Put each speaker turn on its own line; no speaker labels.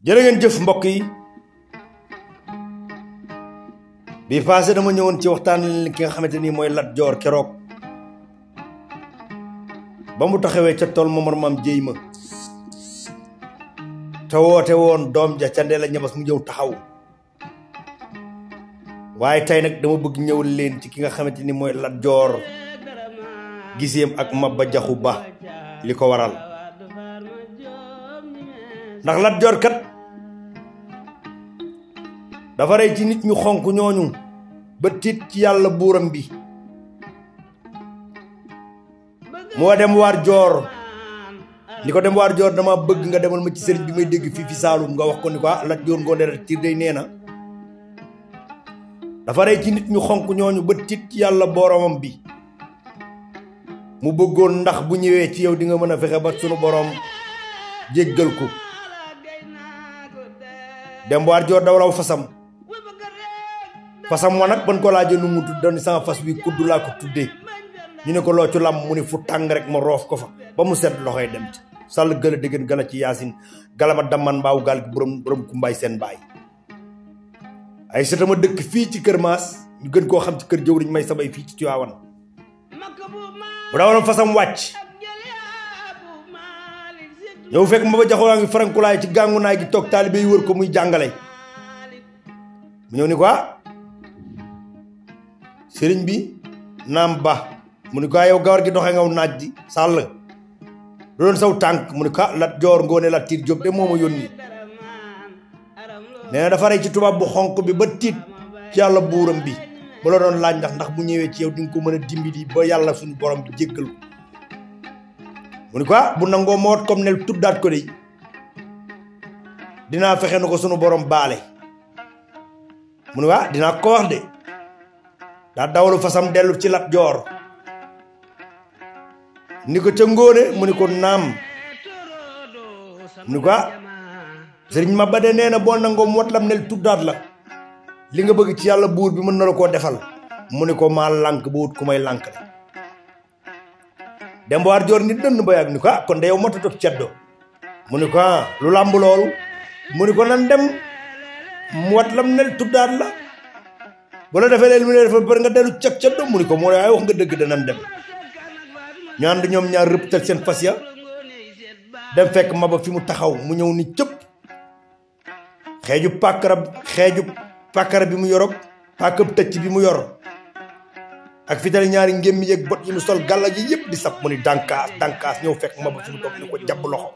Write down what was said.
jërë ngeen jëf mbokk yi bi passé dama ñëwoon ci waxtaan ki nga xamante ni mooy Lat Joor keroog ba mu taxawee ca tool Momar Maam Jéy ma te woote woon doom ja ca Ndella Ñabas mu ñëw taxaw waaye tey nag dama bëgg ñëwal leen ci ki nga xamante ni mooy Lat Joor giseem ak Maba Jaxu Ba li ko waral ndax Lat Joor kat dafa rey ci nit ñu xonk ñooñu ba tiit ci yàlla buuram bi moo dem waar joor ni ko dem waar joor dama bëgg nga demal ma ci sëriñ bi may dégg fii fi Saalum nga wax ko ni ko Lat Joor Ngoone Latiir day nee na dafa rey ci nit ñu xonk ñooñu ba tiit ci yàlla boromam bi mu bëggoon ndax bu ñëwee ci yow di nga mën a fexe ba sunu borom jéggal ko dem waar joor dawlaw fasam wa nag ban ko laajee nu mu tudd sama fas wi kudd laa ko tuddee ñu ne ko loo ci lam mu ni fu tàng rek ma roof ko fa ba mu set loxoy dem ci sàll gëla déggan gala ci yaasin galama damman mbaaw gaal gi borom kumbaay seen baay ay setama dëkk fii ci Kër Maas ñu gën koo xam ci kër jëwriñ may sabay fii ci Tiwaawan bu dawaloon fasam wàcc ñëw fekk Maba Jaxu Ba ngi farankulaay ci gàngu naay gi toog taalibe yi wër ko muy jàngale mu ñëw ni ko sëriñ bi naam ba mu ni ko yow gawar gi doxee ngaw naaj di sàll lu doon saw tànk mu ni ko Lat Joor Ngoone Latiir Jóob de moo ma yónni nee na dafa rey ci tubaab bu xonq bi ba tiit ci yàlla buuram bi ba la doon laaj ndax bu ñëwee ci yow di nga ko mën a dimbali ba yàlla suñu borom bi jéggal ko mu ni ko bu nangoo ma wat comme ne tuddaat ko de dinaa fexe na ko sunu borom baale mu ni dinaa ko wax de daa dawalu fasam dellu ci Lat Joor ni ko ca Ngóone mu ni ko naam mu ni ko sëriñ Maba de nee na boo nangoo mu wat lam nel tuddaat la li nga bëgg ci yàlla buur bi mën na la koo defal mu ni ko maa lànk ba wut ku may lànk de dem waar joor nit dënn ba yàgg ni ko kon de yow matatot ceddo mu ni ko lu làmb loolu mu ni ko nan dem mu wat lam nel tuddaat la bu la defee leen mu ne defal bari nga dellu cag ceddo mu ni ko moo ne wax nga dëgg danan dem ñu ànd ñoom ñaar rëpptal seen fas ya dem fekk Maba fi mu taxaw mu ñëw ni cëpp xeeju pàkkara bi mu yorog pàkkab tëcc bi mu yor ak fital ñaari ngémmi yeeg bot yi mu sol gàlla ji yëpp di sab mu ni dànkaas ñëw fekk Maba fi mu toog ni ko jàpp loxo